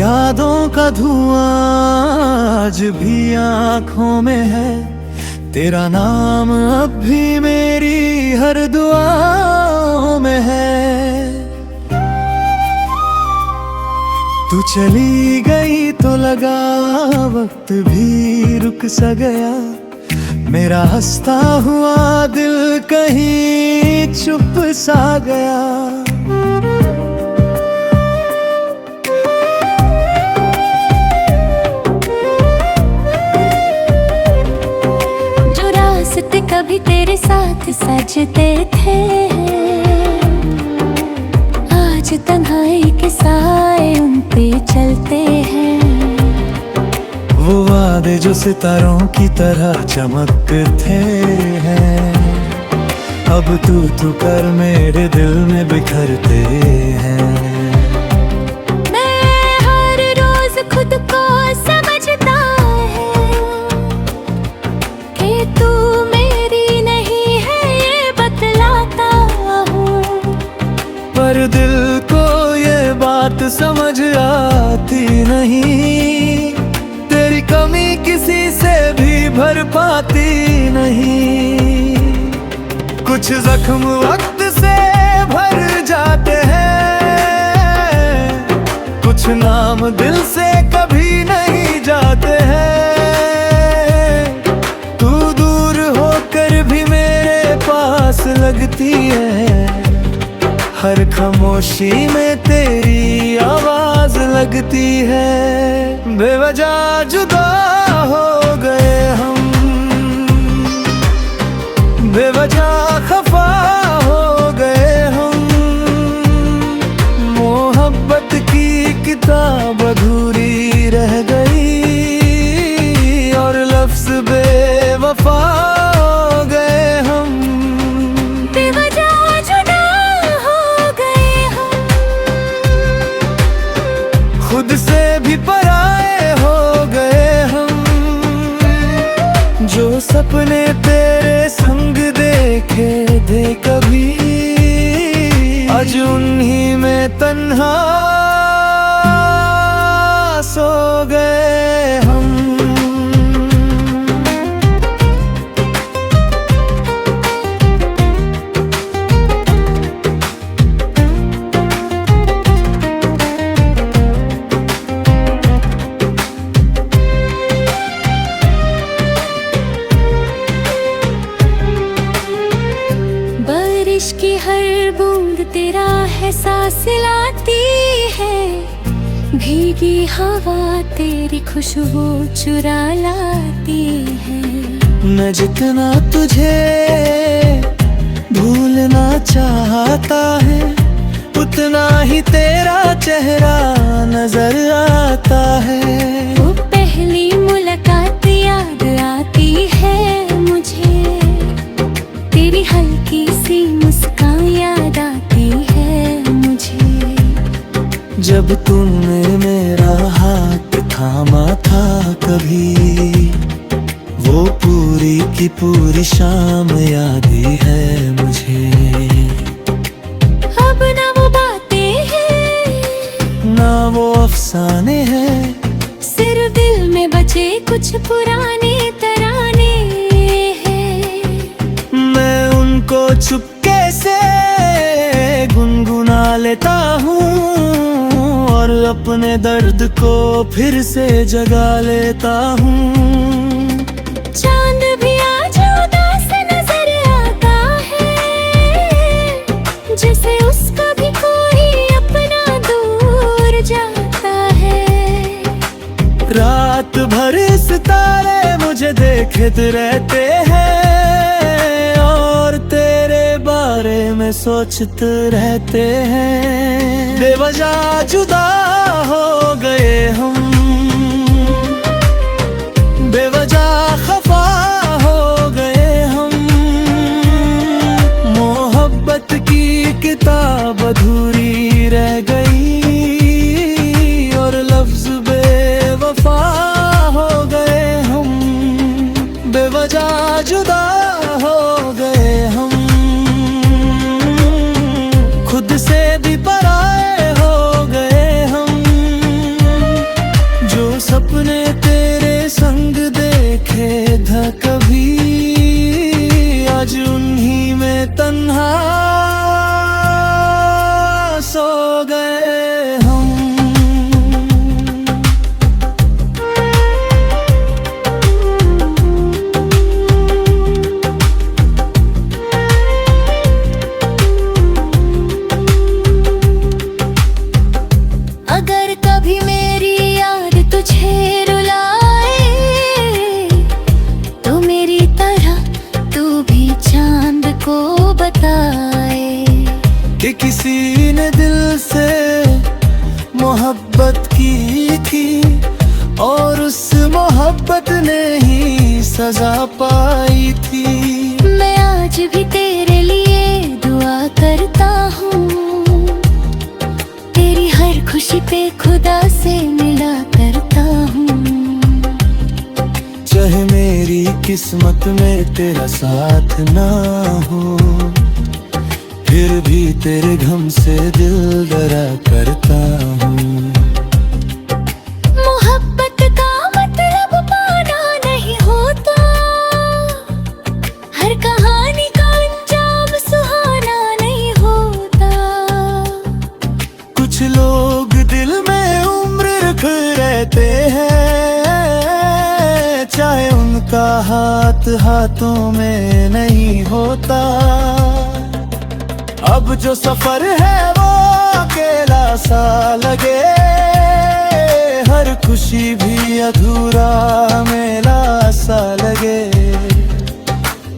यादों का धुआं आज भी आंखों में है, तेरा नाम अब भी मेरी हर दुआओं में है। तू चली गई तो लगा वक्त भी रुक सा गया, मेरा हंसता हुआ दिल कहीं चुप सा गया। जो रास्ते कभी तेरे साथ सजते थे, आज तन्हाई के साए उन पे चलते हैं। वो वादे जो सितारों की तरह चमकते हैं, अब तू कर मेरे दिल में बिखरते हैं। मैं हर रोज खुद को समझता है कि तू मेरी नहीं है, ये बतलाता हूँ। पर दिल को ये बात समझ आती नहीं, तेरी कमी किसी से भी भर पाती नहीं। कुछ जख्म वक्त से भर जाते हैं, कुछ नाम दिल से कभी नहीं जाते हैं। तू दूर होकर भी मेरे पास लगती है, हर खामोशी में तेरी आवाज लगती है। बेवजह जुदा हो गए हम, बेवजह खफा हो गए हम। मोहब्बत की किताब अधूरी रह गई और लफ्ज बेवफा हो गए हम। बेवजह जुदा हो गए हम, खुद से भी पराए हो गए हम। जो सपने तेरे संग देखे थे कभी, आज उन्हीं में तन्हा सो गए हम। बारिश की हर बूंद तेरा एहसास लाती है, भीगी हवा तेरी खुशबू चुरा लाती है। मैं जितना तुझे भूलना चाहता है, उतना ही तेरा चेहरा नजर आता है। वो पहली मुलाकात याद आती है मुझे, तेरी हल्की सी मुस्कान याद आती है मुझे। जब तुमने मेरा हाथ थामा था कभी, वो पूरी की पूरी शाम याद ही है मुझे। अब ना वो बातें हैं, ना वो अफसाने हैं, सिर्फ दिल में बचे कुछ पुराने तराने हैं। मैं उनको चुपके से गुनगुना लेता हूँ और अपने दर्द को फिर से जगा लेता हूँ। चांद भी आज उदास नजर आता है, जैसे उसका भी कोई अपना दूर जाता है। रात भर सितारे मुझे देखते रहते हैं और तेरे बारे में सोचते रहते हैं। बेवजह जुदा हो गए हम, बेवजह खफा हो गए हम। मोहब्बत की किताब अधूरी रह गई और लफ्ज बेवफा हो गए हम। बेवजह जुदा हो गए हम, खुद से भी पराए हो गए हम। सजा पाई थी। मैं आज भी तेरे लिए दुआ करता हूँ, तेरी हर खुशी पे खुदा से मिला करता हूँ। चाहे मेरी किस्मत में तेरा साथ ना हो, फिर भी तेरे गम से दिल डरा करता हूँ। मोहब्बत का मतलब पाना नहीं होता, हर कहानी का अंजाम सुहाना नहीं होता। कुछ लोग दिल में उम्र रख रहते हैं, चाहे उनका हाथ हाथों में नहीं होता। अब जो सफर है वो अकेला सा लगे, हर खुशी भी अधूरा मेला सा लगे।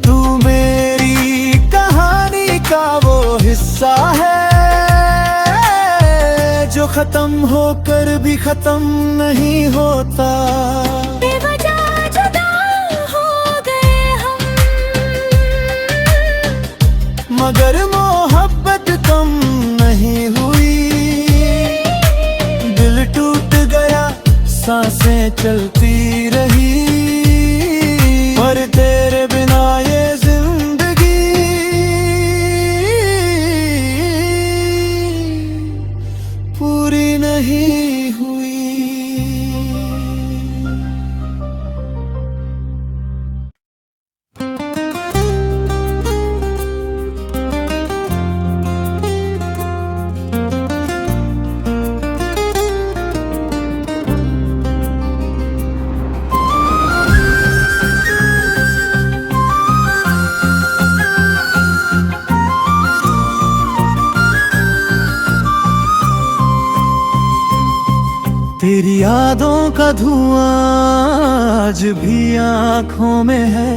तू मेरी कहानी का वो हिस्सा है, जो खत्म होकर भी खत्म नहीं होता। बेवजह जुदा हो गए हम, मगर मोहब्बत कम नहीं हुई। दिल टूट गया, सांसें चलती रही, पर तेरे बिना ये जिंदगी पूरी नहीं हुई। तेरी यादों का धुआं आज भी आँखों में है,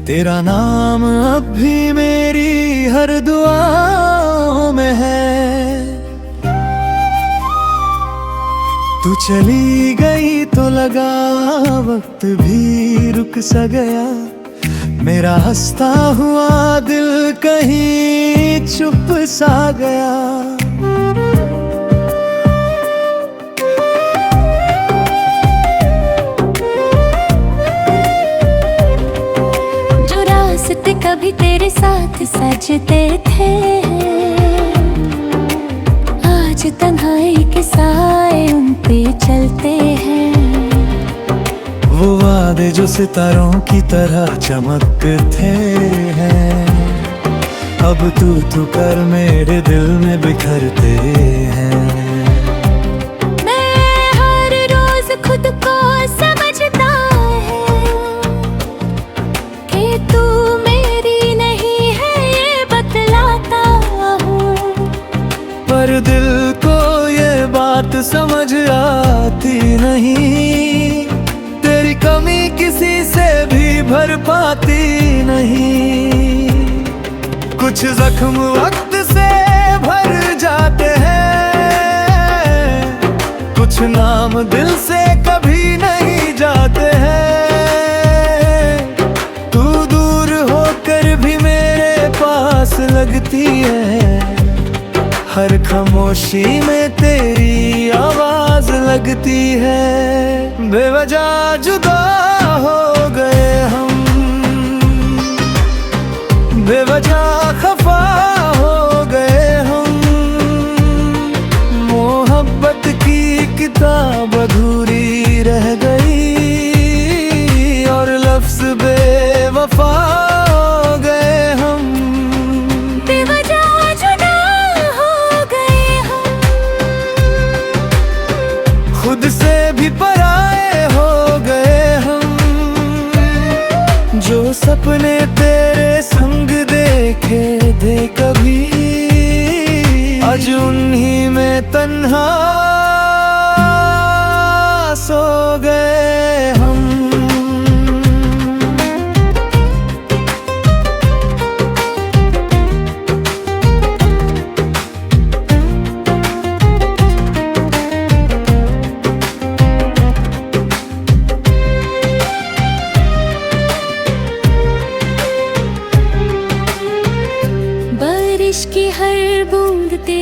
तेरा नाम अब भी मेरी हर दुआओं में है। तू चली गई तो लगा वक्त भी रुक सा गया, मेरा हंसता हुआ दिल कहीं चुप सा गया। कभी तेरे साथ सजते थे, आज तन्हाई के साए उन पे चलते हैं। वो वादे जो सितारों की तरह चमकते हैं, अब तू कर मेरे दिल में बिखरते हैं। मैं हर रोज खुद को समझता है कि तू पर दिल को ये बात समझ आती नहीं, तेरी कमी किसी से भी भर पाती नहीं। कुछ जख्म वक्त से भर जाते हैं, कुछ नाम दिल से कभी नहीं जाते हैं। तू दूर होकर भी मेरे पास लगती है, हर खामोशी में तेरी आवाज लगती है। बेवजह जुदा हो गए हम, बेवजह खफा हो गए हम। मोहब्बत की किताब अधूरी रह गई और लफ्ज बेवफा हो गए हम। खुद से भी पराए हो गए हम, जो सपने तेरे संग देखे थे कभी, आज उन्हीं में तन्हा सो गए हम।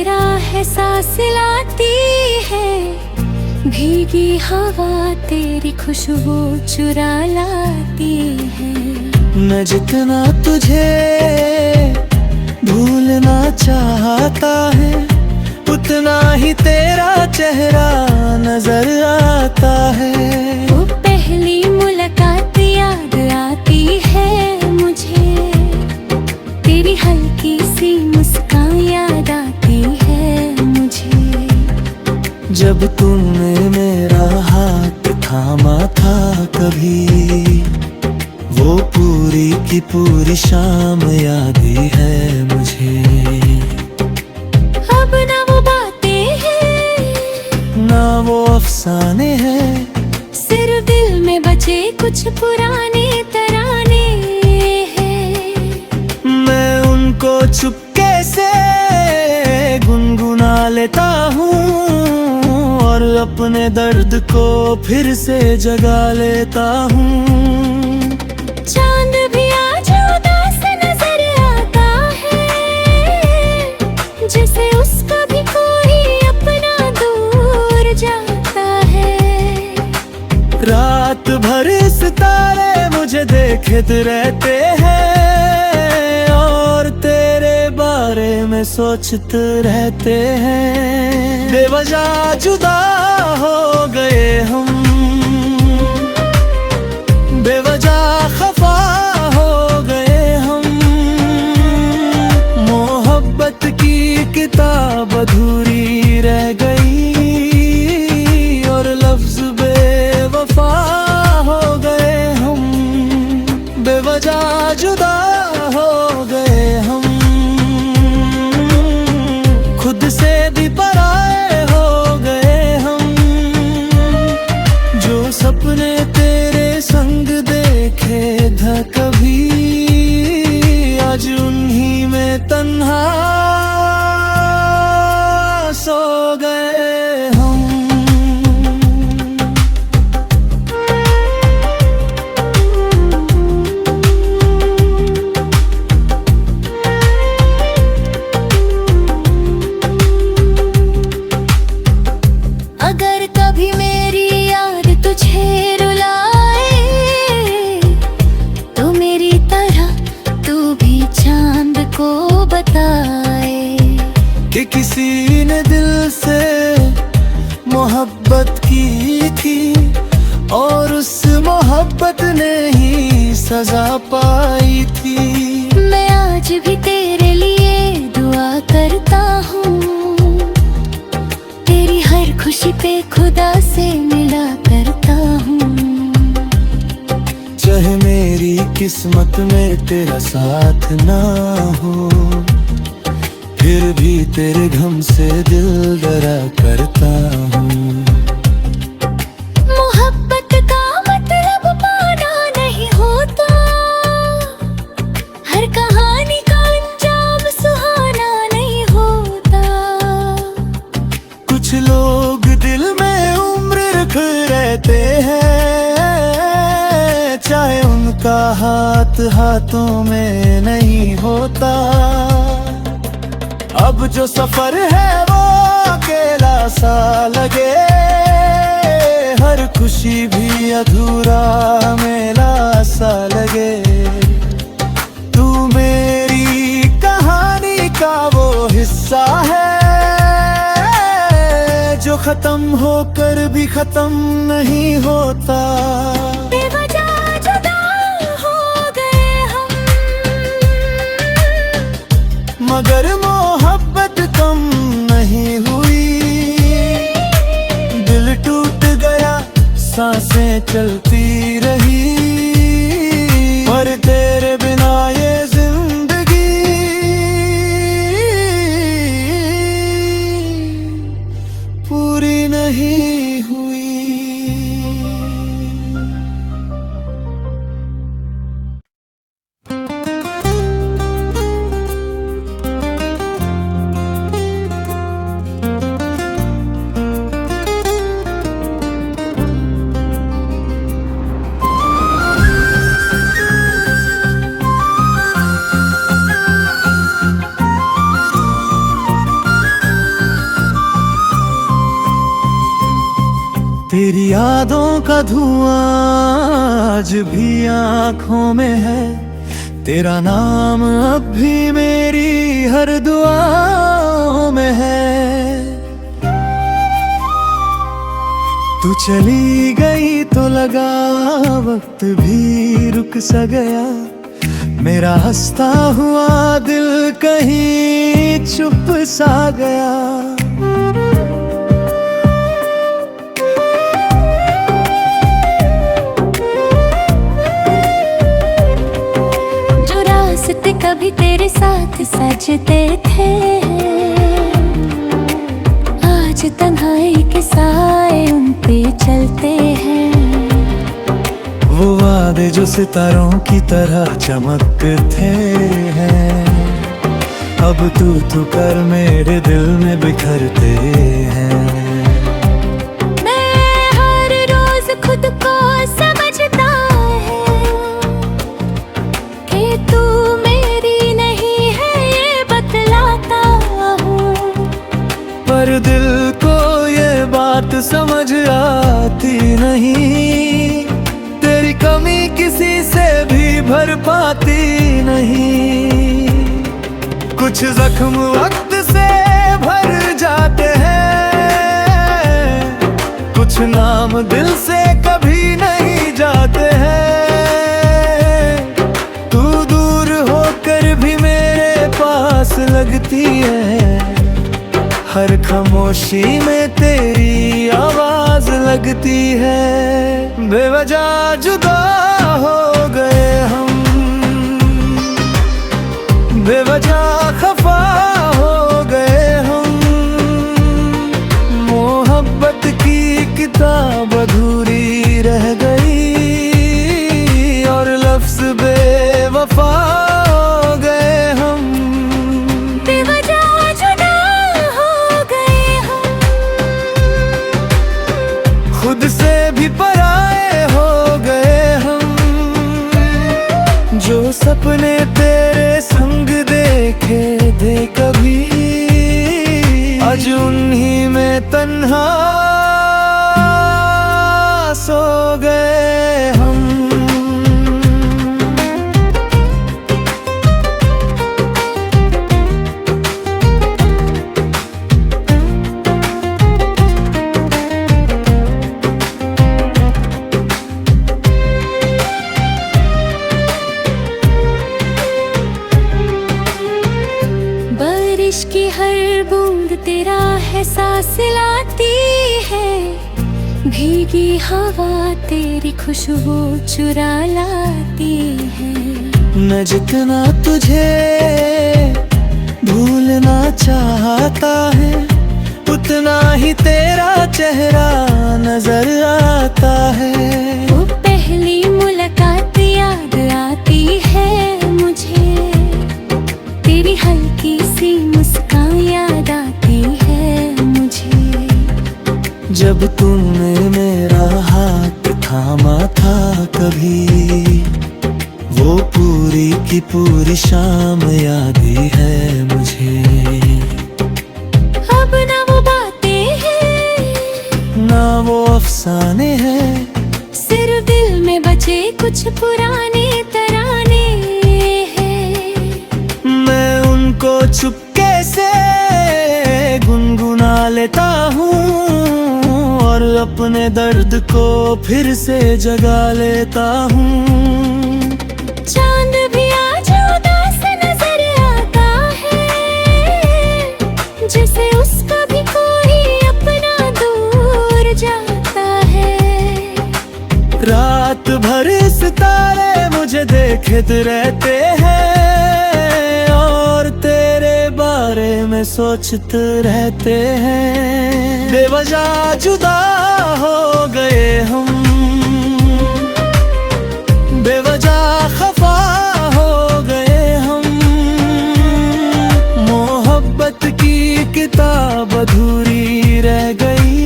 तेरा एहसास लाती है, भीगी हवा तेरी खुशबू चुरा लाती है। मैं जितना तुझे भूलना चाहता है, उतना ही तेरा चेहरा नजर आता है। वो पहली मुलाकात याद आती है मुझे, तेरी हल्की सी मुस्कान याद आती है मुझे। जब तुमने मेरा हाथ थामा था कभी, वो पूरी की पूरी शाम याद ही है मुझे। अब ना वो बातें हैं, ना वो अफसाने हैं, सिर्फ दिल में बचे कुछ पुराने तराने हैं। मैं उनको चुपके से गुनगुना लेता हूँ, और अपने दर्द को फिर से जगा लेता हूँ। चांद भी आज उदास नजर आता है, जैसे उसका भी कोई अपना दूर जाता है। रात भर सितारे मुझे देखते रहते हैं, और तेरे बारे में सोचते रहते हैं। बेवजह जुदा हो गए हम, बेवजह खफा हो गए हम। मोहब्बत की किताब अधूरी रह गई, और लफ्ज बेवफा हो गए हम। बेवजह जुदा हो गए हम, खुद से भी पराए हो गए हम। जो सपने तेरे संग देखे था कभी, आज उन्हीं में तन्हा सो गए हम। अगर कभी मेरी याद तुझे रुलाए, तो मेरी तरह तू भी चांद को बताए कि किसी ने दिल से मोहब्बत की थी, और उस मोहब्बत ने ही सजा पाई थी। मैं आज भी तेरे लिए दुआ करता हूँ, तेरी हर खुशी पे खुदा से मिला करता हूँ। चाहे मेरी किस्मत में तेरा साथ ना हो, फिर भी तेरे गम से दिल डरा करता हूँ। मोहब्बत का मतलब पाना नहीं होता, हर कहानी का अंजाम सुहाना नहीं होता। कुछ लोग दिल में उम्र रख रहते हैं, चाहे उनका हाथ हाथों में नहीं होता। अब जो सफर है वो अकेला सा लगे, हर खुशी भी अधूरा मेला सा लगे। तू मेरी कहानी का वो हिस्सा है, जो खत्म होकर भी खत्म नहीं होता। बेवजह जुदा हो गए हम, मगर मोहब्बत कम नहीं हुई। दिल टूट गया, सांसें चलती रही, पर तेरे बिना ये जिंदगी पूरी नहीं हुई। यादों का धुआं आज भी आंखों में है, तेरा नाम अब भी मेरी हर दुआओं में है। तू चली गई तो लगा वक्त भी रुक सा गया, मेरा हंसता हुआ दिल कहीं चुप सा गया। जो रास्ते कभी तेरे साथ सजते थे, आज तन्हाई के साए उन पे चलते हैं। वो वादे जो सितारों की तरह चमकते हैं, अब तू कर मेरे दिल में बिखरते हैं। मैं हर रोज खुद को समझता है कि तू मेरी नहीं है, ये बतलाता हूँ। पर दिल को ये बात समझ आती नहीं, तेरी कमी किसी से भी भर पाती नहीं। कुछ जख्म वक्त से भर जाते हैं, कुछ नाम दिल से कभी नहीं जाते हैं। तू दूर होकर भी मेरे पास लगती है, हर खामोशी में तेरी आवाज लगती है। बेवजह जुदा हो गए हम, बेवजह खफा हो गए हम। मोहब्बत की किताब अधूरी रह गई और लफ्ज बेवफा हो गए हम। बेवजह जुदा हो गए हम, खुद से भी पराए हो गए हम। जो सपने तेरे संग देखे थे कभी, आज उन्हीं में तन्हा सो गए हम। बारिश की हर बूंद तेरा एहसास लाती है, भीगी हवा तेरी खुशबू चुरा लाती है। मैं जितना तुझे भूलना चाहता है, उतना ही तेरा चेहरा नजर आता है। वो पहली मुलाकात याद आती है मुझे, तेरी हल्की सी मुस्कान याद आती है मुझे। जब तूने मेरा हाथ थामा था कभी, वो पूरी की पूरी शाम याद ही है मुझे। अब ना वो बातें हैं, ना वो अफसाने हैं, सिर्फ दिल में बचे कुछ पुराने तराने हैं। मैं उनको चुपके से गुनगुना लेता हूँ और अपने दर्द को फिर से जगा लेता हूँ। चांद भी आज उदास नजर आता है, जैसे उसका भी कोई अपना दूर जाता है। रात भर सितारे मुझे देखते रहते हैं और तेरे बारे में सोचते रहते हैं। बेवजह जुदा हो गए हम, बेवजह खफा हो गए हम। मोहब्बत की किताब अधूरी रह गई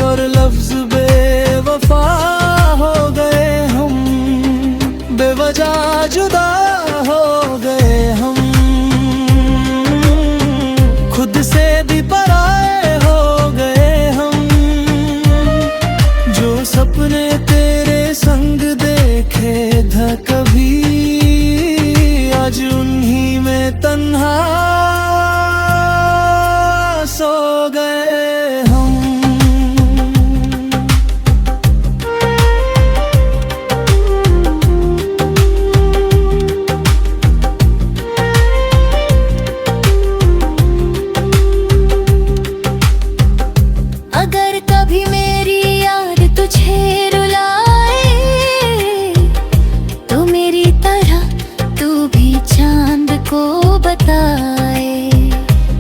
और लफ्ज बेवफा हो गए हम। बेवजह जुदा हो गए हम, खुद से भी पराए हो गए हम। सो गए हम। अगर कभी मेरी याद तुझे रुलाए, तो मेरी तरह तू भी चांद को बताए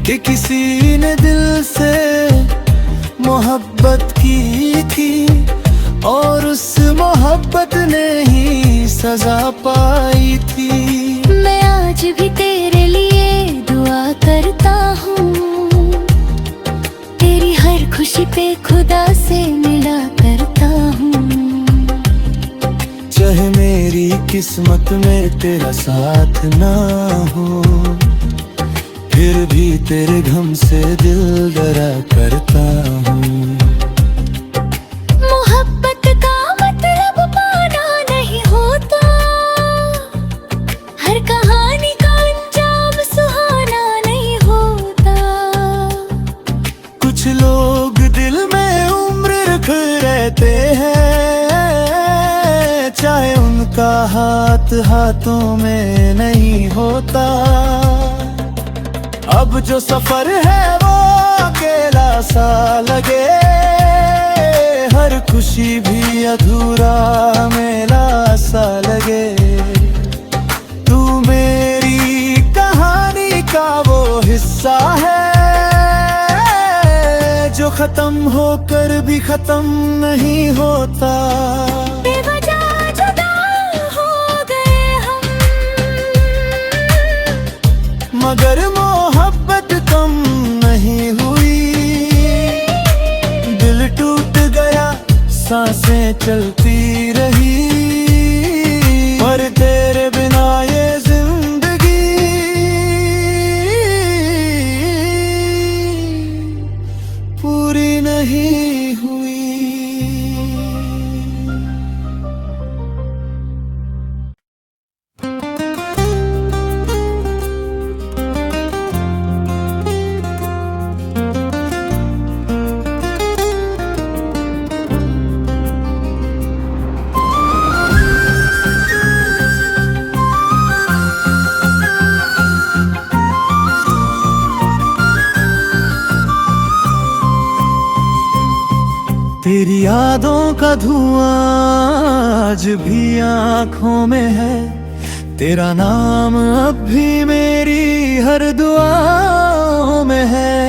कि किसी ने दिल से मोहब्बत की थी और उस मोहब्बत ने ही सजा पाई थी। मैं आज भी तेरे लिए दुआ करता हूँ, तेरी हर खुशी पे खुदा से मिला करता हूँ। चाहे मेरी किस्मत में तेरा साथ ना हो, फिर भी तेरे गम से दिल डरा करता हूँ। मोहब्बत का मतलब पाना नहीं होता, हर कहानी का अंजाम सुहाना नहीं होता। कुछ लोग दिल में उम्र रख रहते हैं, चाहे उनका हाथ हाथों में नहीं होता। अब जो सफर है वो अकेला सा लगे, हर खुशी भी अधूरा मेला सा लगे। तू मेरी कहानी का वो हिस्सा है, जो खत्म होकर भी खत्म नहीं होता। बेवजह जुदा हो गए हम, मगर मोहब्बत कम नहीं हुई। दिल टूट गया, सांसें चलती रही, पर तेरे बिना ये जिंदगी पूरी नहीं हुई। तेरी यादों का धुआं आज भी आँखों में है, तेरा नाम अब भी मेरी हर दुआओं में है।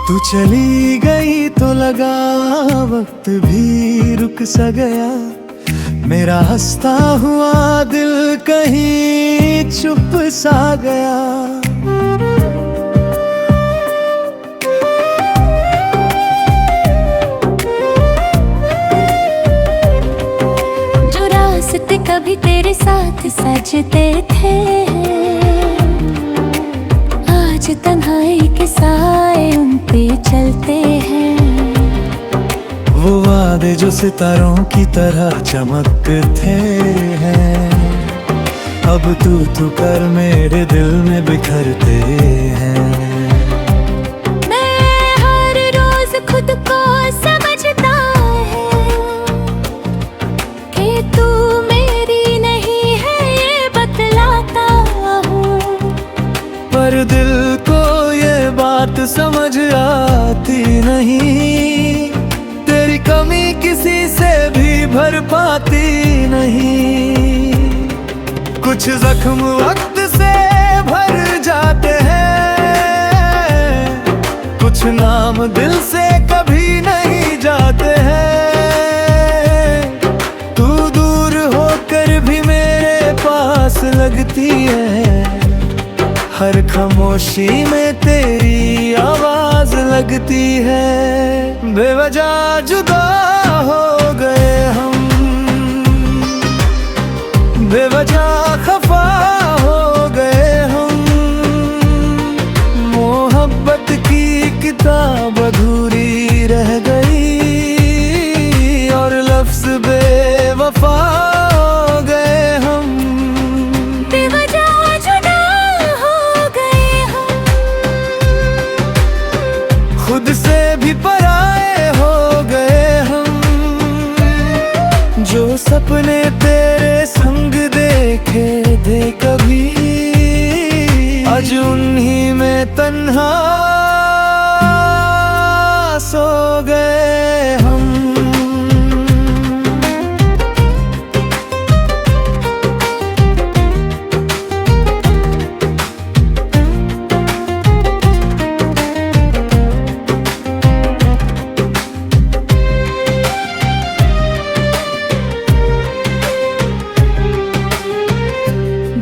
तू चली गई तो लगा वक्त भी रुक सा गया, मेरा हंसता हुआ दिल कहीं चुप सा गया। कभी तेरे साथ सजते थे, आज तन्हाई के साए उन पे चलते हैं। वो वादे जो सितारों की तरह चमकते हैं, अब तू कर मेरे दिल में बिखरते हैं। मैं हर रोज खुद को समझता है कि तू पर दिल को ये बात समझ आती नहीं, तेरी कमी किसी से भी भर पाती नहीं। कुछ जख्म वक्त से भर जाते हैं, कुछ नाम दिल से कभी नहीं जाते हैं। तू दूर होकर भी मेरे पास लगती है, हर खामोशी में तेरी आवाज लगती है। बेवजह जुदा हो गए हम, बेवजह खफा हो गए हम। मोहब्बत की किताब अधूरी रह गई और लफ्ज बेवफा हो गए हम। जो सपने तेरे संग देखे थे कभी, आज उन्हीं में तन्हा सो गए हम।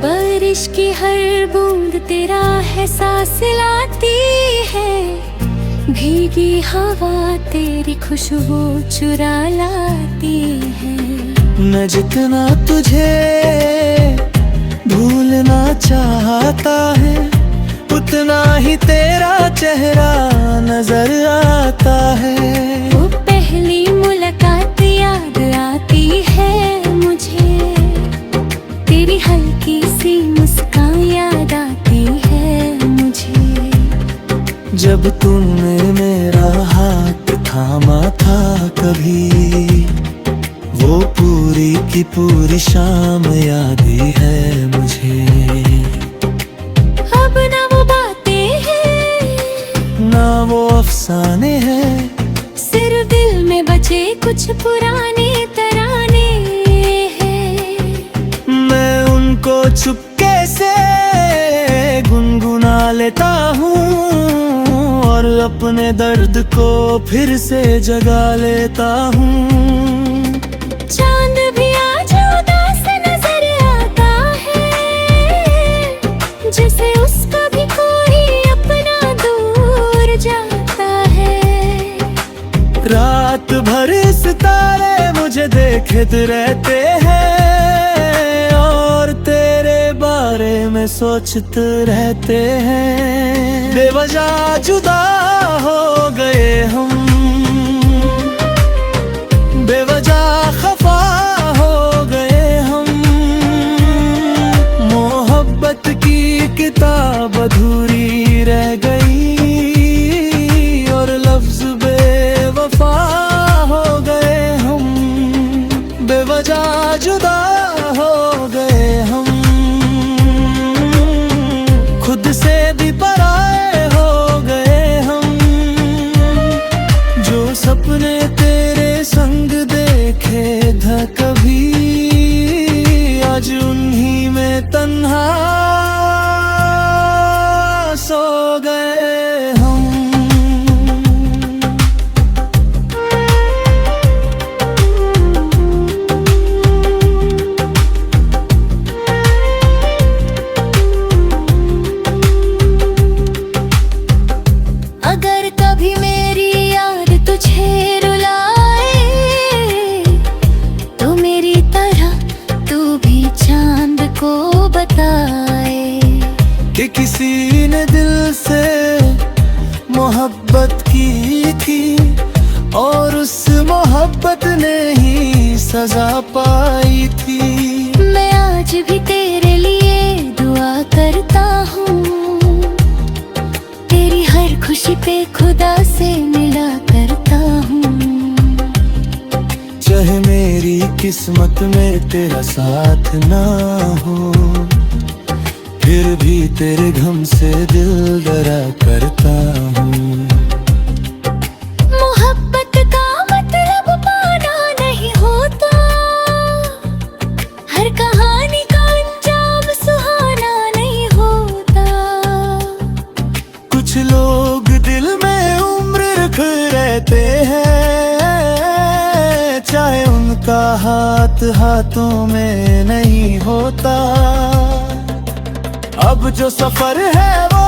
बारिश की हर बूंद तेरा है सांस लाती है, भीगी हवा तेरी खुशबू चुरा लाती है। मैं जितना तुझे भूलना चाहता है, उतना ही तेरा चेहरा नजर आता है। वो पहली मुलाकात याद आती है मुझे, तेरी हल्की सी मुस्कान याद आती है मुझे। जब तुमने मेरा हाथ थामा था कभी, वो पूरी की पूरी शाम याद ही है मुझे। अब ना वो बातें हैं, ना वो अफसाने हैं, सिर्फ दिल में बचे कुछ पुराने तराने हैं। मैं उनको चुपके से गुनगुना लेता हूँ, और अपने दर्द को फिर से जगा लेता हूँ। चांद भी आज उदास नजर आता है, जैसे उसका भी कोई अपना दूर जाता है। रात भर सितारे मुझे देखते रहते हैं, और तेरे बारे में सोचते रहते हैं। बेवजह जुदा हो गए हम, बेवजह खफा हो गए हम। मोहब्बत की किताब अधूरी रह गई, और लफ्ज बेवफा हो गए हम। बेवजह जुदा हो गए हम, खुद से भी पराए हो गए हम। जो सपने तेरे संग देखे था कभी, आज उन्हीं में तन्हा सो गए हम। अगर कभी मेरी याद तुझे रुलाए, तो मेरी तरह तू भी चांद को बताए कि किसी ने दिल से मोहब्बत की थी, और उस मोहब्बत ने ही सजा पाई थी। मैं आज भी तेरे लिए दुआ करता हूँ, तेरी हर खुशी पे खुदा से मिला करता हूँ। चाहे मेरी किस्मत में तेरा साथ ना हो, फिर भी तेरे गम से दिल डरा करता हूँ। मोहब्बत का मतलब पाना नहीं होता, हर कहानी का अंजाम सुहाना नहीं होता। कुछ लोग दिल में उम्र रख रहते हैं, चाहे उनका हाथ हाथों में नहीं होता। अब जो सफर है वो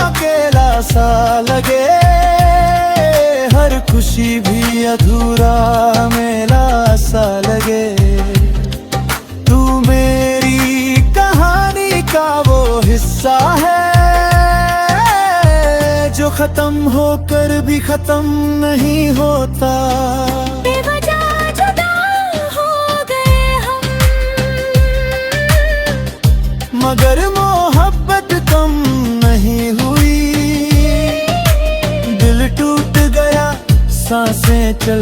अकेला सा लगे, हर खुशी भी अधूरा मेला सा लगे। तू मेरी कहानी का वो हिस्सा है, जो खत्म होकर भी खत्म नहीं होता। बेवजह जुदा हो गए हम, मगर मोहब्बत कम नहीं हुई। दिल टूट गया, सांसें चल